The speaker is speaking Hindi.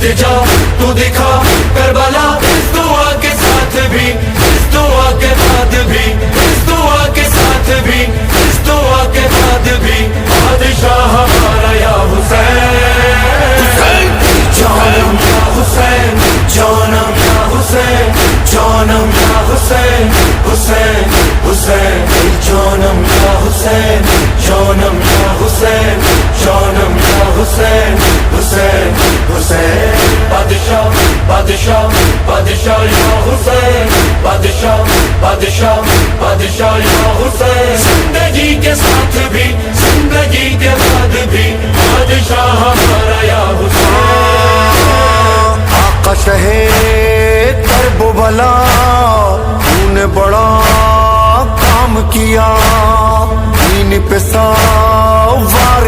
मिट जा तू दिखा करबला, इस दुआ के साथ भी, इस दुआ के बाद भी, इस दुआ के साथ भी, इस दुआ के बाद भी, बादशाह हमारा या हुसैन, जानम या हुसैन, जानम या हुसैन, जानम या हुसैन, हुसैन हुसैन, जानम या हुसैन, जानम या हुसैन, जानम या हुसैन, हुसैन हुसैन, बादशाह बादशाह बादशाह या हुसैन, बादशाह बादशाह बादशाह या हुसैन, जिंदगी के साथ भी, जिंदगी के बाद भी, बादशाह हमारा या हुसैन। आका शहे करबला तूने बड़ा काम किया, दीन पे सवार